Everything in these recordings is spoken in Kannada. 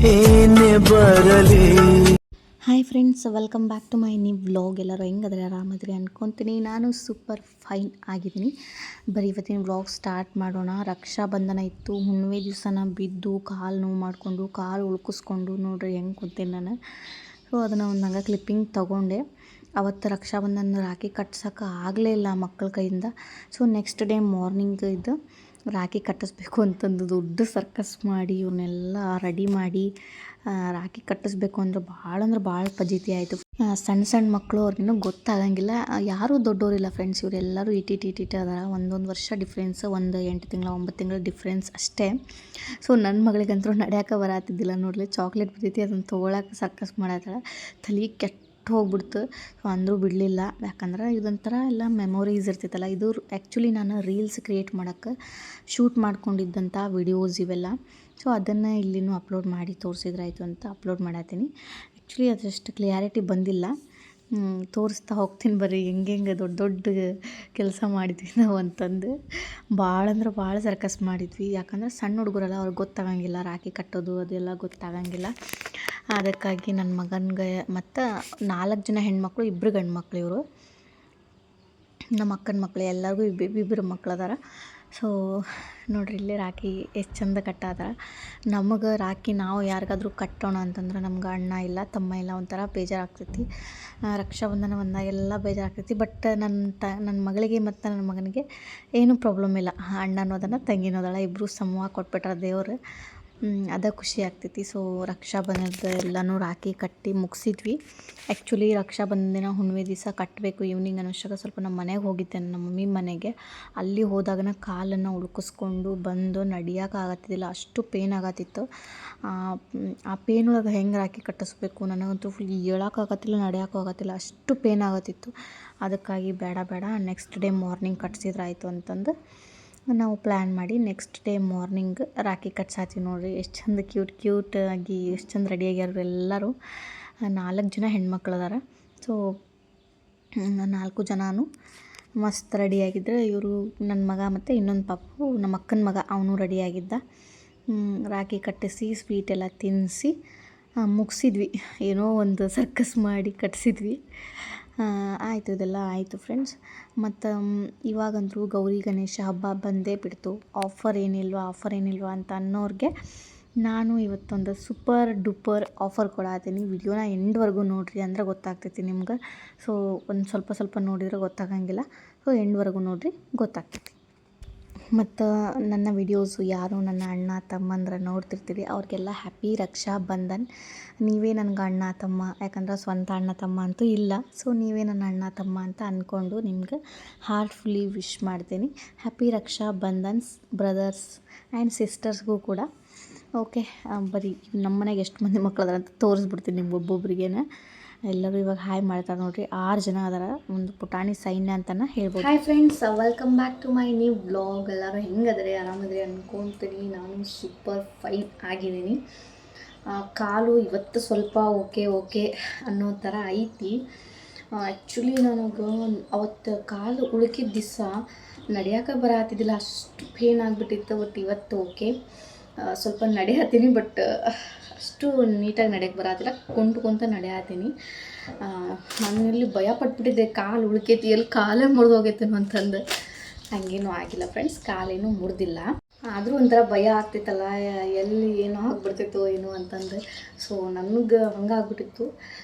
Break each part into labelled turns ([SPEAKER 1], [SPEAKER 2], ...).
[SPEAKER 1] ಏನೇ ಬರಲಿ.
[SPEAKER 2] Hi friends, welcome back to my new vlog. ಎಲ್ಲರೂ ಹೆಂಗದ್ರೆ ಆರಾಮದ್ರಿ ಅನ್ಕೊತೀನಿ. ನಾನು ಸೂಪರ್ ಫೈನ್ ಆಗಿದ್ದೀನಿ. ಬರೀ ಇವತ್ತಿನ ವ್ಲಾಗ್ ಸ್ಟಾರ್ಟ್ ಮಾಡೋಣ. ರಕ್ಷಾ ಬಂಧನ ಇತ್ತು. ಹುಣ್ಣಿಮೆ ದಿವಸನ ಬಿದ್ದು ಕಾಲು ನೋವು ಮಾಡಿಕೊಂಡು ಕಾಲು ಉಳ್ಕಿಸ್ಕೊಂಡು ನೋಡ್ರಿ ಹೆಂಗೆ ಕೂತೀನಿ ನಾನು. ಸೊ ಅದನ್ನು ಒಂದು ಹಂಗೆ ಕ್ಲಿಪ್ಪಿಂಗ್ ತೊಗೊಂಡೆ. ಅವತ್ತು ರಕ್ಷಾ ಬಂಧನ ರಾಖಿ ಕಟ್ಸೋಕೆ ಆಗಲೇ ಇಲ್ಲ ಮಕ್ಕಳ ಕೈಯಿಂದ. ಸೊ ನೆಕ್ಸ್ಟ್ ಡೇ ಮಾರ್ನಿಂಗ್ ಇದು ರಾಖಿ ಕಟ್ಟಿಸ್ಬೇಕು ಅಂತಂದು ದೊಡ್ಡ ಸರ್ಕಸ್ ಮಾಡಿ ಇವನ್ನೆಲ್ಲ ರೆಡಿ ಮಾಡಿ ರಾಖಿ ಕಟ್ಟಿಸ್ಬೇಕು ಅಂದ್ರೆ ಭಾಳ ಫಜೀತಿ ಆಯಿತು. ಸಣ್ಣ ಮಕ್ಕಳು ಅವ್ರಿಗಿನ್ನೂ ಗೊತ್ತಾಗಂಗಿಲ್ಲ. ಯಾರೂ ದೊಡ್ಡವರಿಲ್ಲ ಫ್ರೆಂಡ್ಸ್, ಇವರೆಲ್ಲರೂ ಇಟ್ಟಿಟ್ಟು ಅದಾರ. ಒಂದೊಂದು ವರ್ಷ ಡಿಫ್ರೆನ್ಸ್, ಒಂದು 8 ತಿಂಗಳು 9 ತಿಂಗಳು ಡಿಫ್ರೆನ್ಸ್ ಅಷ್ಟೇ. ಸೊ ನನ್ನ ಮಗಳಿಗಂತೂ ನಡೆಯೋಕೆ ಬರತ್ತಿದ್ದಿಲ್ಲ ನೋಡಲಿ. ಚಾಕ್ಲೇಟ್ ಬಿದ್ದೈತಿ, ಅದನ್ನು ತೊಗೊಳಕ್ಕೆ ಸರ್ಕಸ್ ಮಾಡತ್ತಾಳೆ. ತಲೆ ಕೆಟ್ಟ ಹೋಗ್ಬಿಡ್ತು. ಸೊ ಅಂದರೂ ಬಿಡಲಿಲ್ಲ. ಯಾಕಂದ್ರೆ ಇದೊಂಥರ ಎಲ್ಲ ಮೆಮೊರೀಸ್ ಇರ್ತಿತ್ತಲ್ಲ. ಇದು ಆ್ಯಕ್ಚುಲಿ ನಾನು ರೀಲ್ಸ್ ಕ್ರಿಯೇಟ್ ಮಾಡೋಕ್ಕೆ ಶೂಟ್ ಮಾಡ್ಕೊಂಡಿದ್ದಂಥ ವಿಡಿಯೋಸ್ ಇವೆಲ್ಲ. ಸೊ ಅದನ್ನು ಇಲ್ಲಿನೂ ಅಪ್ಲೋಡ್ ಮಾಡಿ ತೋರಿಸಿದ್ರಾಯ್ತು ಅಂತ ಅಪ್ಲೋಡ್ ಮಾಡತ್ತೀನಿ. ಆ್ಯಕ್ಚುಲಿ ಅದಷ್ಟು ಕ್ಲಿಯಾರಿಟಿ ಬಂದಿಲ್ಲ. ತೋರಿಸ್ತಾ ಹೋಗ್ತೀನಿ ಬರ್ರಿ ಹೆಂಗೆ ದೊಡ್ಡ ಕೆಲಸ ಮಾಡಿದ್ವಿ ನಾವು ಅಂತಂದು. ಭಾಳ ಸರ್ಕಸ್ ಮಾಡಿದ್ವಿ. ಯಾಕಂದ್ರೆ ಸಣ್ಣ ಹುಡುಗರಲ್ಲ, ಅವ್ರಿಗೆ ಗೊತ್ತಾಗಂಗಿಲ್ಲ ರಾಖಿ ಕಟ್ಟೋದು ಅದೆಲ್ಲ ಗೊತ್ತಾಗಂಗಿಲ್ಲ. ಅದಕ್ಕಾಗಿ ನನ್ನ ಮಗನಿಗೆ ಮತ್ತು 4 ಜನ ಹೆಣ್ಮಕ್ಳು, 2 ಗಂಡು ಮಕ್ಳು. ಇವರು ನಮ್ಮ ಅಕ್ಕನ ಮಕ್ಕಳು, ಎಲ್ಲರಿಗೂ ಇಬ್ಬರು ಮಕ್ಳು ಅದಾರ. ಸೊ ನೋಡ್ರಿ ಇಲ್ಲಿ ರಾಖಿ ಎಷ್ಟು ಚಂದ ಕಟ್ಟಾದಾರ. ನಮಗೆ ರಾಖಿ ನಾವು ಯಾರಿಗಾದ್ರೂ ಕಟ್ಟೋಣ ಅಂತಂದ್ರೆ ನಮ್ಗೆ ಅಣ್ಣ ಇಲ್ಲ ತಮ್ಮ ಇಲ್ಲ, ಒಂಥರ ಬೇಜಾರಾಗ್ತೈತಿ. ರಕ್ಷಾಬಂಧನ ಬಂದಾಗೆಲ್ಲ ಬೇಜಾರಾಗ್ತೈತಿ. ಬಟ್ ನನ್ನ ಮಗಳಿಗೆ ಮತ್ತು ನನ್ನ ಮಗನಿಗೆ ಏನೂ ಪ್ರಾಬ್ಲಮ್ ಇಲ್ಲ. ಅಣ್ಣ ಅನ್ನೋದನ್ನು ತಂಗಿ ಅನ್ನೋದಲ್ಲ, ಇಬ್ಬರು ಸಮವಾಗಿ ಕೊಟ್ಬಿಟ್ರೆ ದೇವರು. ಅದೇ ಖುಷಿ ಆಗ್ತೈತಿ. ಸೊ ರಕ್ಷಾಬಂಧನದ ಎಲ್ಲನೂ ರಾಖಿ ಕಟ್ಟಿ ಮುಗಿಸಿದ್ವಿ. ಆ್ಯಕ್ಚುಲಿ ರಕ್ಷಾಬಂಧನ ದಿನ ಹುಣ್ಣಿಮೆ ದಿವಸ ಕಟ್ಟಬೇಕು ಈವ್ನಿಂಗ್ ಅನ್ನೋಷ್ಟಕ್ಕೆ ಸ್ವಲ್ಪ ನಮ್ಮ ಮನೆಗೆ ಹೋಗಿದ್ದೆ, ನಮ್ಮ ಮಮ್ಮಿ ಮನೆಗೆ. ಅಲ್ಲಿ ಹೋದಾಗನ ಕಾಲನ್ನು ಉಳ್ಕಿಸ್ಕೊಂಡು ಬಂದು ನಡೆಯೋಕ್ಕಾಗತ್ತಿದ್ದಿಲ್ಲ, ಅಷ್ಟು ಪೇನ್ ಆಗತ್ತಿತ್ತು. ಆ ಪೇನ್ ಒಳಗೆ ಹೆಂಗೆ ರಾಖಿ ಕಟ್ಟಿಸ್ಬೇಕು ನನಗಂತೂ ಫುಲ್ ಹೇಳೋಕ್ಕಾಗತ್ತಿಲ್ಲ, ನಡೆಯೋಕ್ಕಾಗತ್ತಿಲ್ಲ, ಅಷ್ಟು ಪೇನ್ ಆಗತ್ತಿತ್ತು. ಅದಕ್ಕಾಗಿ ಬೇಡ ನೆಕ್ಸ್ಟ್ ಡೇ ಮಾರ್ನಿಂಗ್ ಕಟ್ಸಿದ್ರಾಯ್ತು ಅಂತಂದು ನಾವು ಪ್ಲ್ಯಾನ್ ಮಾಡಿ ನೆಕ್ಸ್ಟ್ ಡೇ ಮಾರ್ನಿಂಗ್ ರಾಖಿ ಕಟ್ಸಾತೀವಿ. ನೋಡಿರಿ ಎಷ್ಟು ಚಂದ ಕ್ಯೂಟ್ ಆಗಿ ಎಷ್ಟು ಚಂದ ರೆಡಿಯಾಗ್ಯಾರ ಎಲ್ಲರೂ. 4 ಜನ ಹೆಣ್ಮಕ್ಳು ಅದಾರ. ಸೊ 4 ಜನನೂ ಮಸ್ತ್ ರೆಡಿಯಾಗಿದ್ದರು. ಇವರು ನನ್ನ ಮಗ ಮತ್ತು ಇನ್ನೊಂದು ಪಾಪು ನಮ್ಮ ಅಕ್ಕನ ಮಗ, ಅವನು ರೆಡಿಯಾಗಿದ್ದ. ರಾಖಿ ಕಟ್ಟಿಸಿ ಸ್ವೀಟ್ ಎಲ್ಲ ತಿನ್ನಿಸಿ ಮುಗಿಸಿದ್ವಿ. ಏನೋ ಒಂದು ಸರ್ಕಸ್ ಮಾಡಿ ಕಟ್ಸಿದ್ವಿ. ಆಯಿತು, ಇದೆಲ್ಲ ಆಯಿತು ಫ್ರೆಂಡ್ಸ್. ಮತ್ತು ಇವಾಗಂತೂ ಗೌರಿ ಗಣೇಶ ಹಬ್ಬ ಬಂದೇ ಬಿಡ್ತು. ಆಫರ್ ಏನಿಲ್ವಾ ಅಂತ ಅನ್ನೋರಿಗೆ ನಾನು ಇವತ್ತೊಂದು ಸೂಪರ್ ಡೂಪರ್ ಆಫರ್ ಕೊಡತ್ತೀನಿ. ವಿಡಿಯೋನ ಎಂಡ್ವರೆಗೂ ನೋಡಿರಿ ಅಂದ್ರೆ ಗೊತ್ತಾಗ್ತೈತಿ ನಿಮ್ಗೆ. ಸೊ ಒಂದು ಸ್ವಲ್ಪ ನೋಡಿದ್ರೆ ಗೊತ್ತಾಗಂಗಿಲ್ಲ. ಸೊ ಎಂಡ್ವರೆಗೂ ನೋಡಿರಿ, ಗೊತ್ತಾಗ್ತೈತಿ. ಮತ್ತು ನನ್ನ ವಿಡಿಯೋಸು ಯಾರು ನನ್ನ ಅಣ್ಣ ತಮ್ಮಂದ್ರೆ ನೋಡ್ತಿರ್ತೀರಿ ಅವ್ರಿಗೆಲ್ಲ ಹ್ಯಾಪಿ ರಕ್ಷಾ ಬಂಧನ್. ನೀವೇ ನನಗೆ ಅಣ್ಣ ತಮ್ಮ, ಯಾಕಂದ್ರೆ ಸ್ವಂತ ಅಣ್ಣ ತಮ್ಮ ಅಂತೂ ಇಲ್ಲ. ಸೊ ನೀವೇ ನನ್ನ ಅಣ್ಣ ತಮ್ಮ ಅಂತ ಅಂದ್ಕೊಂಡು ನಿಮ್ಗೆ ಹಾರ್ಟ್ಫುಲ್ಲಿ ವಿಶ್ ಮಾಡ್ತೀನಿ. ಹ್ಯಾಪಿ ರಕ್ಷಾ ಬಂಧನ್ಸ್ ಬ್ರದರ್ಸ್ ಆ್ಯಂಡ್ ಸಿಸ್ಟರ್ಸ್ಗೂ ಕೂಡ. ಓಕೆ, ಬರೀ ನಮ್ಮ ಮನೆಗೆ ಎಷ್ಟು ಮಂದಿ ಮಕ್ಳು ಅದಾರ ಅಂತ ತೋರಿಸ್ಬಿಡ್ತೀನಿ ನಿಮ್ಗೆ ಒಬ್ಬೊಬ್ರಿಗೇನೆ. ಎಲ್ಲರೂ ಇವಾಗ ಹಾಯ್ ಮಾಡ್ತಾರೆ ನೋಡ್ರಿ. 6 ಜನ ಅದಾರ. ಒಂದು ಪುಟಾಣಿ ಸೈನ್ಯ ಅಂತಲೇ ಹೇಳ್ಬೋದು. Hi friends, welcome back to my new vlog. ಎಲ್ಲರೂ ಹೆಂಗದ್ರೆ ಆರಾಮದ್ರಿ ಅನ್ಕೊತೀನಿ. ನಾನು ಸೂಪರ್ ಫೈನ್ ಆಗಿದ್ದೀನಿ. ಕಾಲು ಇವತ್ತು ಸ್ವಲ್ಪ ಓಕೆ ಅನ್ನೋ ಥರ ಐತಿ. ಆ್ಯಕ್ಚುಲಿ ನನಗೆ ಅವತ್ತು ಕಾಲು ಉಳುಕಿದ ದಿವಸ ನಡೆಯೋಕೆ ಬರತ್ತಿದ್ದಿಲ್ಲ, ಅಷ್ಟು ಪೇನ್ ಆಗಿಬಿಟ್ಟಿತ್ತು. ಬಟ್ ಇವತ್ತು ಓಕೆ, ಸ್ವಲ್ಪ ನಡೆಯತ್ತೀನಿ. ಬಟ್ ಅಷ್ಟು ನೀಟಾಗಿ ನಡೆಯೋಕ್ಕೆ ಬರತ್ತಿಲ್ಲ, ಕುಂತ ನಡೆಯತ್ತೀನಿ. ನಾನು ಇಲ್ಲಿ ಭಯ ಪಟ್ಬಿಟ್ಟಿದ್ದೆ, ಕಾಲು ಉಳ್ಕೈತಿ, ಎಲ್ಲಿ ಕಾಲೇ ಮುರಿದೋಗೈತೇನೋ ಅಂತಂದು. ಹಂಗೇನೂ ಆಗಿಲ್ಲ ಫ್ರೆಂಡ್ಸ್, ಕಾಲೇನೂ ಮುರಿದಿಲ್ಲ. ಆದರೂ ಒಂಥರ ಭಯ ಆಗ್ತಿತ್ತಲ್ಲ, ಎಲ್ಲಿ ಏನೋ ಆಗ್ಬಿಡ್ತಿತ್ತು ಏನೋ ಅಂತಂದು. ಸೊ ನನಗೆ ಹಂಗಾಗ್ಬಿಟ್ಟಿತ್ತು.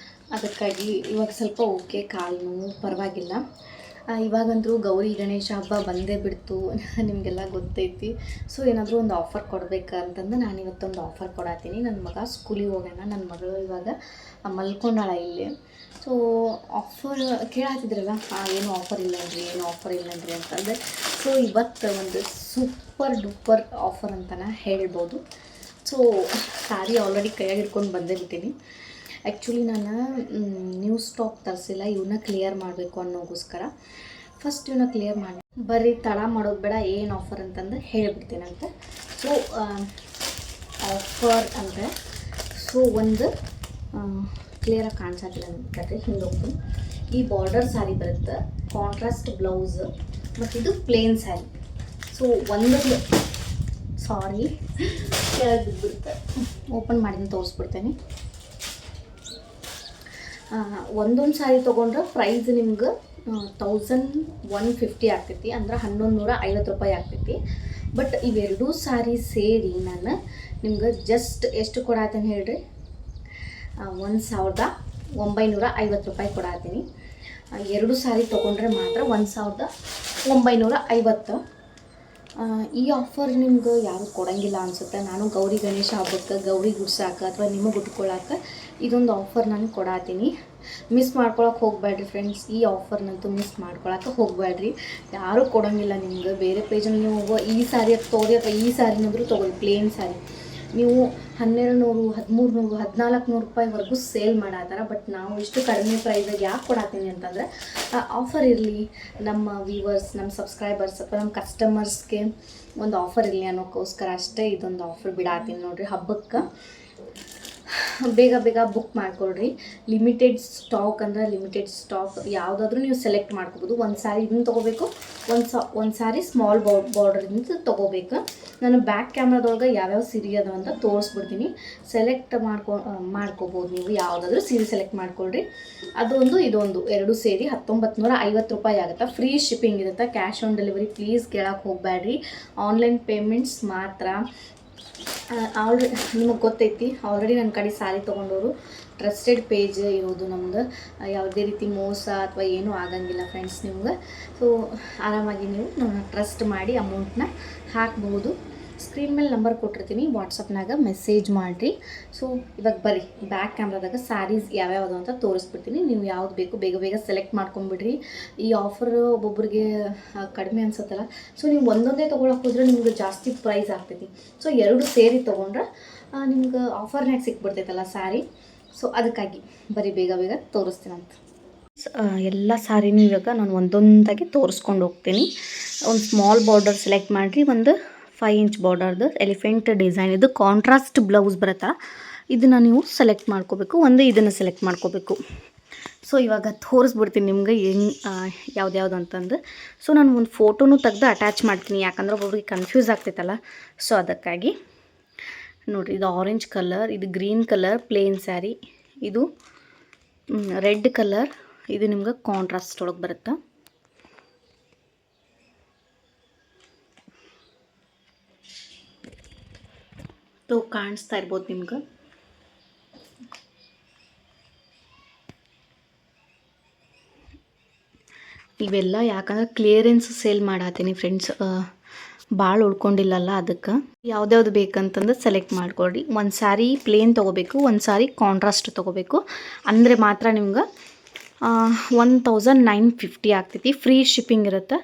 [SPEAKER 2] ಅದಕ್ಕಾಗಿ ಇವಾಗ ಸ್ವಲ್ಪ ಓಕೆ, ಕಾಲು ನೋವು ಪರವಾಗಿಲ್ಲ. ಇವಾಗಂತೂ ಗೌರಿ ಗಣೇಶ ಹಬ್ಬ ಬಂದೇ ಬಿಡ್ತು, ನಿಮಗೆಲ್ಲ ಗೊತ್ತೈತಿ. ಸೊ ಏನಾದರೂ ಒಂದು ಆಫರ್ ಕೊಡಬೇಕಂತಂದು ನಾನು ಇವತ್ತೊಂದು ಆಫರ್ ಕೊಡತ್ತೀನಿ. ನನ್ನ ಮಗ ಸ್ಕೂಲಿಗೆ ಹೋಗೋಣ, ನನ್ನ ಮಗಳು ಇವಾಗ ಮಲ್ಕೊಂಡಾಳ ಇಲ್ಲಿ. ಸೊ ಆಫರ್ ಕೇಳತ್ತಿದ್ರಲ್ಲ, ಏನು ಆಫರ್ ಇಲ್ಲನ್ರಿ ಅಂತಂದರೆ. ಸೊ ಇವತ್ತು ಒಂದು ಸೂಪರ್ ಡೂಪರ್ ಆಫರ್ ಅಂತಲೇ ಹೇಳ್ಬೋದು. ಸೊ ಸಾರಿ ಆಲ್ರೆಡಿ ಕೈಯಾಗಿ ಹಿಡ್ಕೊಂಡು ಬಂದೇ ಬಿಟ್ಟಿನಿ. ಆ್ಯಕ್ಚುಲಿ ನಾನು ನ್ಯೂ ಸ್ಟಾಕ್ ತರಿಸಿಲ್ಲ, ಇವನ್ನ ಕ್ಲಿಯರ್ ಮಾಡಬೇಕು ಅನ್ನೋಗೋಸ್ಕರ ಫಸ್ಟ್ ಇವನ್ನ ಕ್ಲಿಯರ್ ಮಾಡಿ ಬರ್ರಿ. ತಡ ಮಾಡೋದು ಬೇಡ, ಏನು ಆಫರ್ ಅಂತಂದು ಹೇಳಿಬಿಡ್ತೀನಂತೆ. ಸೊ ಆಫರ್ ಅಂದರೆ ಒಂದು ಕ್ಲಿಯರಾಗಿ ಕಾಣಿಸೋದಿಲ್ಲ ಅಂತಂದರೆ ಹಿಂಗೆ ಹೋಗ್ತೀನಿ. ಈ ಬಾರ್ಡರ್ ಸ್ಯಾರಿ ಬರುತ್ತೆ, ಕಾಂಟ್ರಾಸ್ಟ್ ಬ್ಲೌಸ್, ಮತ್ತು ಇದು ಪ್ಲೇನ್ ಸ್ಯಾರಿ. ಸೊ ಒಂದು ಸಾರಿ ಕೆಳಗೆ ಬಿದ್ದುಬಿಡುತ್ತೆ. ಓಪನ್ ಮಾಡಿ ತೋರಿಸ್ಬಿಡ್ತೇನೆ. ಒಂದೊಂದು ಸಾರಿ ತೊಗೊಂಡ್ರೆ ಪ್ರೈಸ್ ನಿಮ್ಗೆ 1150 ಆಗ್ತೈತಿ, ಅಂದ್ರೆ 1150 ರೂಪಾಯಿ ಆಗ್ತೈತಿ. ಬಟ್ ಇವೆರಡೂ ಸಾರಿ ಸೇರಿ ನಾನು ನಿಮ್ಗೆ ಜಸ್ಟ್ ಎಷ್ಟು ಕೊಡಾತೀನಿ ಹೇಳ್ರಿ, 1950 ರೂಪಾಯಿ ಕೊಡಾತೀನಿ. ಎರಡು ಸಾರಿ ತೊಗೊಂಡ್ರೆ ಮಾತ್ರ 1950. ಈ ಆಫರ್ ನಿಮ್ಗೆ ಯಾರು ಕೊಡೋಂಗಿಲ್ಲ ಅನಿಸುತ್ತೆ. ನಾನು ಗೌರಿ ಗಣೇಶ ಹಬ್ಬಕ್ಕೆ ಗೌರಿ ಗುಡ್ಸಾಕೆ ಅಥವಾ ನಿಮಗೆ ಉಟ್ಕೊಳ್ಳೋಕೆ ಇದೊಂದು ಆಫರ್ ನಾನು ಕೊಡಾತೀನಿ. ಮಿಸ್ ಮಾಡ್ಕೊಳಕ್ಕೆ ಹೋಗಬೇಡ್ರಿ ಫ್ರೆಂಡ್ಸ್, ಈ ಆಫರ್ನಂತೂ ಮಿಸ್ ಮಾಡ್ಕೊಳಕ್ಕೆ ಹೋಗಬೇಡ್ರಿ. ಯಾರೂ ಕೊಡೋಂಗಿಲ್ಲ ನಿಮ್ಗೆ. ಬೇರೆ ಪೇಜಲ್ಲಿ ನೀವು ಈ ಸಾರಿ ತೊಗೊಳಿ ಅಥವಾ ಈ ಸಾರಿನಾದರೂ ತೊಗೊಳ್ಳಿ, ಪ್ಲೇನ್ ಸಾರಿ ನೀವು 1200, 1300, 1400 ರೂಪಾಯಿವರೆಗೂ ಸೇಲ್ ಮಾಡತ್ತಾರ. ಬಟ್ ನಾವು ಇಷ್ಟು ಕಡಿಮೆ ಪ್ರೈಸಾಗಿ ಯಾಕೆ ಕೊಡತ್ತೀನಿ ಅಂತಂದರೆ ಆಫರ್ ಇರಲಿ, ನಮ್ಮ ವ್ಯೂವರ್ಸ್, ನಮ್ಮ ಸಬ್ಸ್ಕ್ರೈಬರ್ಸ್ ಅಥವಾ ನಮ್ಮ ಕಸ್ಟಮರ್ಸ್ಗೆ ಒಂದು ಆಫರ್ ಇರಲಿ ಅನ್ನೋಕ್ಕೋಸ್ಕರ ಅಷ್ಟೇ ಇದೊಂದು ಆಫರ್ ಬಿಡಾತೀನಿ ನೋಡಿರಿ. ಹಬ್ಬಕ್ಕೆ ಬೇಗ ಬೇಗ ಬುಕ್ ಮಾಡ್ಕೊಳ್ರಿ. ಲಿಮಿಟೆಡ್ ಸ್ಟಾಕ್ ಅಂದರೆ ಲಿಮಿಟೆಡ್ ಸ್ಟಾಕ್, ಯಾವುದಾದ್ರೂ ನೀವು ಸೆಲೆಕ್ಟ್ ಮಾಡ್ಕೋಬೋದು. ಒಂದು ಸಾರಿ ಇದನ್ನು ತೊಗೋಬೇಕು, ಒಂದು ಸಾರಿ ಸ್ಮಾಲ್ ಬಾರ್ಡರಿಂದ ತೊಗೋಬೇಕು. ನಾನು ಬ್ಯಾಕ್ ಕ್ಯಾಮ್ರಾದೊಳಗೆ ಯಾವ್ಯಾವ ಸೀರೆ ಅದಾವ ಅಂತ ತೋರಿಸ್ಬಿಡ್ತೀನಿ. ಸೆಲೆಕ್ಟ್ ಮಾಡ್ಕೋಬೋದು ನೀವು, ಯಾವುದಾದ್ರೂ ಸೀರೆ ಸೆಲೆಕ್ಟ್ ಮಾಡ್ಕೊಳ್ರಿ. ಅದೊಂದು ಇದೊಂದು ಎರಡು ಸೇರಿ 1950 ರೂಪಾಯಿ ಆಗುತ್ತೆ. ಫ್ರೀ ಶಿಪ್ಪಿಂಗ್ ಇರುತ್ತೆ. ಕ್ಯಾಶ್ ಆನ್ ಡೆಲಿವರಿ ಪ್ಲೀಸ್ ಕೇಳಕ್ಕೆ ಹೋಗಬೇಡ್ರಿ. ಆನ್ಲೈನ್ ಪೇಮೆಂಟ್ಸ್ ಮಾತ್ರ. ಆಲ್ರೆಡಿ ನಿಮಗೆ ಗೊತ್ತೈತಿ, ಆಲ್ರೆಡಿ ನನ್ನ ಕಡೆ ಸಾರಿ ತೊಗೊಂಡವರು ಟ್ರಸ್ಟೆಡ್ ಪೇಜ್ ಇರೋದು ನಮ್ದು. ಯಾವುದೇ ರೀತಿ ಮೋಸ ಅಥವಾ ಏನೂ ಆಗಂಗಿಲ್ಲ ಫ್ರೆಂಡ್ಸ್ ನಿಮ್ಗೆ. ಸೊ ಆರಾಮಾಗಿ ನೀವು ನನ್ನ ಟ್ರಸ್ಟ್ ಮಾಡಿ ಅಮೌಂಟನ್ನ ಹಾಕ್ಬೋದು. ಸ್ಕ್ರೀನ್ ಮೇಲೆ ನಂಬರ್ ಕೊಟ್ಟಿರ್ತೀನಿ, ವಾಟ್ಸಪ್ನಾಗ ಮೆಸೇಜ್ ಮಾಡಿರಿ. ಸೊ ಇವಾಗ ಬರ್ರಿ ಬ್ಯಾಕ್ ಕ್ಯಾಮ್ರಾದಾಗ ಸ್ಯಾರೀಸ್ ಯಾವ್ಯಾವುದು ಅಂತ ತೋರಿಸ್ಬಿಡ್ತೀನಿ. ನೀವು ಯಾವ್ದು ಬೇಕು ಬೇಗ ಬೇಗ ಸೆಲೆಕ್ಟ್ ಮಾಡ್ಕೊಂಬಿಡ್ರಿ. ಈ ಆಫರ್ ಒಬ್ಬೊಬ್ಬರಿಗೆ ಕಡಿಮೆ ಅನ್ಸುತ್ತಲ್ಲ, ಸೊ ನೀವು ಒಂದೊಂದೇ ತೊಗೊಳಕ್ಕೆ ಹೋದ್ರೆ ನಿಮ್ಗೆ ಜಾಸ್ತಿ ಪ್ರೈಸ್ ಆಗ್ತೈತಿ. ಸೊ ಎರಡು ಸೇರಿ ತೊಗೊಂಡ್ರೆ ನಿಮ್ಗೆ ಆಫರ್ನಾಗ ಸಿಕ್ಬಿಡ್ತೈತಲ್ಲ ಸ್ಯಾರಿ. ಸೊ ಅದಕ್ಕಾಗಿ ಬರೀ ಬೇಗ ಬೇಗ ತೋರಿಸ್ತೀನಂತ. ಎಲ್ಲ ಸಾರಿನೂ ಇವಾಗ ನಾನು ಒಂದೊಂದಾಗಿ ತೋರಿಸ್ಕೊಂಡು ಹೋಗ್ತೀನಿ. ಒಂದು ಸ್ಮಾಲ್ ಬಾರ್ಡರ್ ಸೆಲೆಕ್ಟ್ ಮಾಡಿರಿ. ಒಂದು 5 ಇಂಚ್ ಬಾರ್ಡರ್ದು ಎಲಿಫೆಂಟ್ ಡಿಸೈನ್, ಇದು ಕಾಂಟ್ರಾಸ್ಟ್ ಬ್ಲೌಸ್ ಬರುತ್ತಾ, ಇದನ್ನು ನೀವು ಸೆಲೆಕ್ಟ್ ಮಾಡ್ಕೋಬೇಕು. ಒಂದು ಇದನ್ನು ಸೆಲೆಕ್ಟ್ ಮಾಡ್ಕೋಬೇಕು. ಸೊ ಇವಾಗ ತೋರಿಸ್ಬಿಡ್ತೀನಿ ನಿಮ್ಗೆ ಯಾವ್ದು ಅಂತಂದು. ಸೊ ನಾನು ಒಂದು ಫೋಟೋನು ತೆಗೆದು ಅಟ್ಯಾಚ್ ಮಾಡ್ತೀನಿ, ಯಾಕಂದ್ರೆ ಒಬ್ಬೊಬ್ರಿಗೆ ಕನ್ಫ್ಯೂಸ್ ಆಗ್ತೈತಲ್ಲ. ಸೊ ಅದಕ್ಕಾಗಿ ನೋಡಿರಿ, ಇದು ಆರೆಂಜ್ ಕಲರ್, ಇದು ಗ್ರೀನ್ ಕಲರ್ ಪ್ಲೇನ್ ಸ್ಯಾರಿ, ಇದು ರೆಡ್ ಕಲರ್, ಇದು ನಿಮ್ಗೆ ಕಾಂಟ್ರಾಸ್ಟ್ ಒಳಗೆ ಬರುತ್ತೆ. ಕಾಣಿಸ್ತಾ ಇರ್ಬೋದು ನಿಮ್ಗೆ. ಇವೆಲ್ಲ ಯಾಕಂದ್ರೆ ಕ್ಲಿಯರೆನ್ಸ್ ಸೇಲ್ ಮಾಡತ್ತೀನಿ ಫ್ರೆಂಡ್ಸ್, ಭಾಳ ಉಳ್ಕೊಂಡಿಲ್ಲಲ್ಲ, ಅದಕ್ಕೆ ಯಾವ್ದ್ಯಾವ್ದು ಬೇಕಂತಂದು ಸೆಲೆಕ್ಟ್ ಮಾಡ್ಕೊಳ್ರಿ. ಒಂದು ಸ್ಯಾರಿ ಪ್ಲೇನ್ ತೊಗೋಬೇಕು, ಒಂದು ಸ್ಯಾರಿ ಕಾಂಟ್ರಾಸ್ಟ್ ತೊಗೋಬೇಕು. ಅಂದರೆ ಮಾತ್ರ ನಿಮ್ಗೆ 1950 ಆಗ್ತೈತಿ. ಫ್ರೀ ಶಿಪ್ಪಿಂಗ್ ಇರುತ್ತೆ.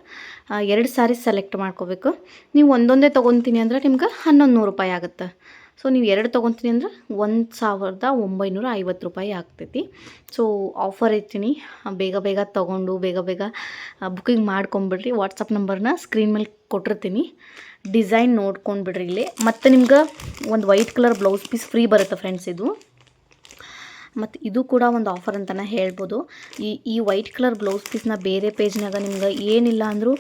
[SPEAKER 2] ಎರಡು ಸ್ಯಾರಿ ಸೆಲೆಕ್ಟ್ ಮಾಡ್ಕೋಬೇಕು. ನೀವು ಒಂದೊಂದೇ ತೊಗೊತೀನಿ ಅಂದ್ರೆ ನಿಮ್ಗೆ 1100 ರೂಪಾಯಿ ಆಗುತ್ತೆ. ಸೊ ನೀವು ಎರಡು ತೊಗೊತೀನಿ ಅಂದ್ರೆ 1950 ರೂಪಾಯಿ ಆಗ್ತೈತಿ. ಸೊ ಆಫರ್ ಐತೀನಿ, ಬೇಗ ಬೇಗ ತೊಗೊಂಡು ಬೇಗ ಬೇಗ ಬುಕ್ಕಿಂಗ್ ಮಾಡ್ಕೊಂಬಿಡ್ರಿ. ವಾಟ್ಸಪ್ ನಂಬರ್ನ ಸ್ಕ್ರೀನ್ ಮೇಲೆ ಕೊಟ್ಟಿರ್ತೀನಿ, ಡಿಸೈನ್ ನೋಡ್ಕೊಂಡ್ಬಿಡ್ರಿ ಇಲ್ಲಿ. ಮತ್ತು ನಿಮ್ಗೆ ಒಂದು white colour blouse piece free ಬರುತ್ತೆ ಫ್ರೆಂಡ್ಸ್ ಇದು. ಮತ್ತು ಇದು ಕೂಡ ಒಂದು ಆಫರ್ ಅಂತಲೇ ಹೇಳ್ಬೋದು. ಈ ವೈಟ್ ಕಲರ್ ಬ್ಲೌಸ್ ಪೀಸ್ನ ಬೇರೆ ಪೇಜ್ನಾಗ ನಿಮ್ಗೆ ಏನಿಲ್ಲ ಅಂದರೂ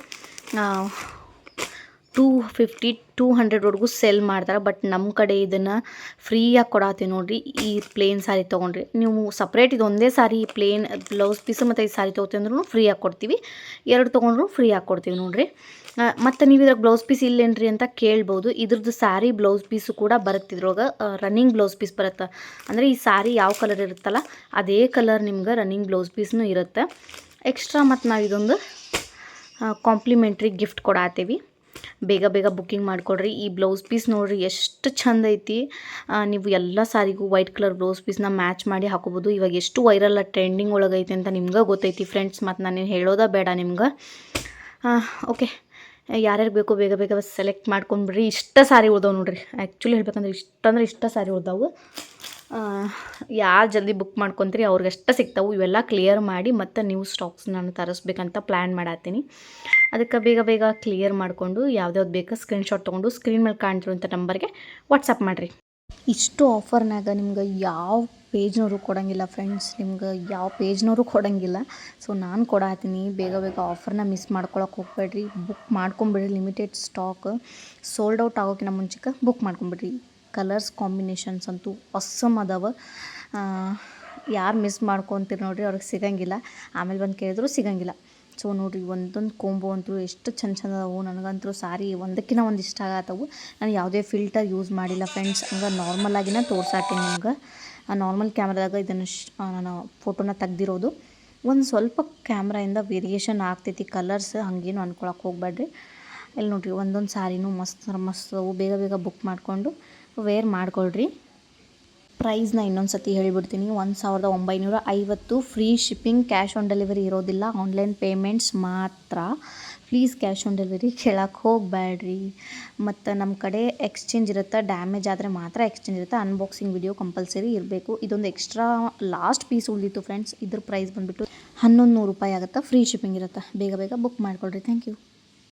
[SPEAKER 2] 250-200ವರೆಗೂ ಸೆಲ್ ಮಾಡ್ತಾರೆ. ಬಟ್ ನಮ್ಮ ಕಡೆ ಇದನ್ನು ಫ್ರೀಯಾಗಿ ಕೊಡತ್ತೀವಿ ನೋಡಿರಿ. ಈ ಪ್ಲೇನ್ ಸ್ಯಾರಿ ತೊಗೊಂಡ್ರಿ, ನೀವು ಸಪ್ರೇಟ್ ಇದು ಒಂದೇ ಸಾರಿ ಪ್ಲೇನ್ ಬ್ಲೌಸ್ ಪೀಸು ಮತ್ತು ಈ ಸಾರಿ ತೊಗೋತೀವಿ ಅಂದ್ರೂ ಫ್ರೀಯಾಗಿ ಕೊಡ್ತೀವಿ. ಎರಡು ತೊಗೊಂಡ್ರು ಫ್ರೀಯಾಗಿ ಕೊಡ್ತೀವಿ ನೋಡಿರಿ. ಮತ್ತು ನೀವು ಇದ್ರಾಗ ಬ್ಲೌಸ್ ಪೀಸ್ ಇಲ್ಲೇನ್ರಿ ಅಂತ ಕೇಳ್ಬೋದು. ಇದ್ರದ್ದು ಸ್ಯಾರಿ ಬ್ಲೌಸ್ ಪೀಸು ಕೂಡ ಬರುತ್ತೆ. ಇದ್ರೊಳಗೆ ರನ್ನಿಂಗ್ ಬ್ಲೌಸ್ ಪೀಸ್ ಬರುತ್ತೆ. ಅಂದರೆ ಈ ಸ್ಯಾರಿ ಯಾವ ಕಲರ್ ಇರುತ್ತಲ್ಲ ಅದೇ ಕಲರ್ ನಿಮ್ಗೆ ರನ್ನಿಂಗ್ ಬ್ಲೌಸ್ ಪೀಸ್ನೂ ಇರುತ್ತೆ ಎಕ್ಸ್ಟ್ರಾ. ಮತ್ತು ನಾವು ಇದೊಂದು ಕಾಂಪ್ಲಿಮೆಂಟ್ರಿ ಗಿಫ್ಟ್ ಕೊಡಾತೀವಿ. ಬೇಗ ಬೇಗ ಬುಕ್ಕಿಂಗ್ ಮಾಡಿಕೊಡ್ರಿ. ಈ ಬ್ಲೌಸ್ ಪೀಸ್ ನೋಡಿರಿ ಎಷ್ಟು ಚಂದ ಐತಿ. ನೀವು ಎಲ್ಲ ಸಾರಿಗೂ ವೈಟ್ ಕಲರ್ ಬ್ಲೌಸ್ ಪೀಸ್ನ ಮ್ಯಾಚ್ ಮಾಡಿ ಹಾಕೋಬೋದು. ಇವಾಗ ಎಷ್ಟು ವೈರಲ್ ಟ್ರೆಂಡಿಂಗ್ ಒಳಗೈತೆ ಅಂತ ನಿಮ್ಗೆ ಗೊತ್ತೈತಿ ಫ್ರೆಂಡ್ಸ್. ಮತ್ತು ನಾನು ಹೇಳೋದ ಬೇಡ ನಿಮ್ಗೆ. ಓಕೆ, ಯಾರ್ಯಾರು ಬೇಕೋ ಬೇಗ ಬೇಗ ಸೆಲೆಕ್ಟ್ ಮಾಡ್ಕೊಂಡ್ಬಿಡ್ರಿ. ಇಷ್ಟ ಸಾರಿ ಉಳ್ದವು ನೋಡಿರಿ. ಆ್ಯಕ್ಚುಲಿ ಹೇಳ್ಬೇಕಂದ್ರೆ ಇಷ್ಟ ಸಾರಿ ಉಳ್ದವು. ಯಾರು ಜಲ್ದಿ ಬುಕ್ ಮಾಡ್ಕೊತೀರಿ ಅವ್ರಿಗಷ್ಟೇ ಸಿಗ್ತಾವೆ. ಇವೆಲ್ಲ ಕ್ಲಿಯರ್ ಮಾಡಿ ಮತ್ತು ನೀವು ಸ್ಟಾಕ್ಸ್ ನಾನು ತರಿಸ್ಬೇಕಂತ ಪ್ಲ್ಯಾನ್ ಮಾಡತ್ತೀನಿ. ಅದಕ್ಕೆ ಬೇಗ ಬೇಗ ಕ್ಲಿಯರ್ ಮಾಡಿಕೊಂಡು ಯಾವ್ದ್ಯಾವ್ದು ಬೇಕೋ ಸ್ಕ್ರೀನ್ಶಾಟ್ ತೊಗೊಂಡು ಸ್ಕ್ರೀನ್ ಮೇಲೆ ಕಾಣ್ತಿರೋಂಥ ನಂಬರ್ಗೆ ವಾಟ್ಸಪ್ ಮಾಡಿರಿ. ಇಷ್ಟು ಆಫರ್ನಾಗ ನಿಮ್ಗೆ ಯಾವ ಪೇಜ್ನವರು ಕೊಡೋಂಗಿಲ್ಲ ಫ್ರೆಂಡ್ಸ್, ನಿಮ್ಗೆ ಯಾವ ಪೇಜ್ನವರು ಕೊಡೋಂಗಿಲ್ಲ. ಸೊ ನಾನು ಕೊಡತ್ತೀನಿ. ಬೇಗ ಬೇಗ ಆಫರ್ನ ಮಿಸ್ ಮಾಡ್ಕೊಳಕ್ಕೆ ಹೋಗ್ಬೇಡ್ರಿ. ಬುಕ್ ಮಾಡ್ಕೊಂಬಿಡ್ರಿ. ಲಿಮಿಟೆಡ್ ಸ್ಟಾಕ್ ಸೋಲ್ಡ್ ಔಟ್ ಆಗೋಕ್ಕಿಂತ ಮುಂಚೆಗೆ ಬುಕ್ ಮಾಡ್ಕೊಂಬಿಡ್ರಿ. ಕಲರ್ಸ್ ಕಾಂಬಿನೇಷನ್ಸ್ ಅಂತೂ ಅಸ್ಸಮ್ ಅದಾವ. ಯಾರು ಮಿಸ್ ಮಾಡ್ಕೊತೀರಿ ನೋಡಿರಿ ಅವ್ರಿಗೆ ಸಿಗಂಗಿಲ್ಲ, ಆಮೇಲೆ ಬಂದು ಕೇಳಿದ್ರು ಸಿಗಂಗಿಲ್ಲ. ಸೊ ನೋಡಿರಿ ಒಂದೊಂದು ಕೊಂಬೋ ಅಂತೂ ಎಷ್ಟು ಚಂದ ಅದಾವು. ನನಗಂತೂ ಸಾರಿ ಒಂದಕ್ಕಿಂತ ಒಂದು ಇಷ್ಟ ಆಗತ್ತವು. ನಾನು ಯಾವುದೇ ಫಿಲ್ಟರ್ ಯೂಸ್ ಮಾಡಿಲ್ಲ ಫ್ರೆಂಡ್ಸ್, ಹಂಗೆ ನಾರ್ಮಲಾಗಿನ ತೋರ್ಸಾತೀನಿ ನಿಮ್ಗೆ. ನಾರ್ಮಲ್ ಕ್ಯಾಮ್ರಾದಾಗ ಇದನ್ನು ನಾನು ಫೋಟೋನ ತೆಗ್ದಿರೋದು. ಒಂದು ಸ್ವಲ್ಪ ಕ್ಯಾಮ್ರಾಯಿಂದ ವೇರಿಯೇಷನ್ ಆಗ್ತೈತಿ ಕಲರ್ಸ್, ಹಾಗೇನು ಅಂದ್ಕೊಳಕ್ಕೆ ಹೋಗ್ಬೇಡ್ರಿ. ಇಲ್ಲಿ ನೋಡಿರಿ ಒಂದೊಂದು ಸಾರಿನೂ ಮಸ್ತ್ ಅವು. ಬೇಗ ಬೇಗ ಬುಕ್ ಮಾಡಿಕೊಂಡು ವೇರ್ ಮಾಡ್ಕೊಳ್ರಿ. ಪ್ರೈಸ್ನ ಇನ್ನೊಂದು ಸತಿ ಹೇಳಿಬಿಡ್ತೀನಿ, 1950 free shipping, cash on delivery ಇರೋದಿಲ್ಲ, ಆನ್ಲೈನ್ ಪೇಮೆಂಟ್ಸ್ ಮಾತ್ರ. ಪ್ಲೀಸ್ ಕ್ಯಾಶ್ ಆನ್ ಡೆಲಿವರಿ ಕೇಳಕ್ಕೆ ಹೋಗಬೇಡ್ರಿ. ಮತ್ತು ನಮ್ಮ ಕಡೆ ಎಕ್ಸ್ಚೇಂಜ್ ಇರುತ್ತೆ, ಡ್ಯಾಮೇಜ್ ಆದರೆ ಮಾತ್ರ ಎಕ್ಸ್ಚೇಂಜ್ ಇರುತ್ತೆ. ಅನ್ಬಾಕ್ಸಿಂಗ್ ವಿಡಿಯೋ ಕಂಪಲ್ಸರಿ ಇರಬೇಕು. ಇದೊಂದು ಎಕ್ಸ್ಟ್ರಾ ಲಾಸ್ಟ್ ಪೀಸ್ ಉಳಿದಿತ್ತು ಫ್ರೆಂಡ್ಸ್. ಇದ್ರ ಪ್ರೈಸ್ ಬಂದುಬಿಟ್ಟು 1100 ರೂಪಾಯಿ ಆಗುತ್ತೆ. ಫ್ರೀ ಶಿಪ್ಪಿಂಗ್ ಇರುತ್ತೆ. ಬೇಗ ಬೇಗ ಬುಕ್ ಮಾಡ್ಕೊಳ್ರಿ. Thank you.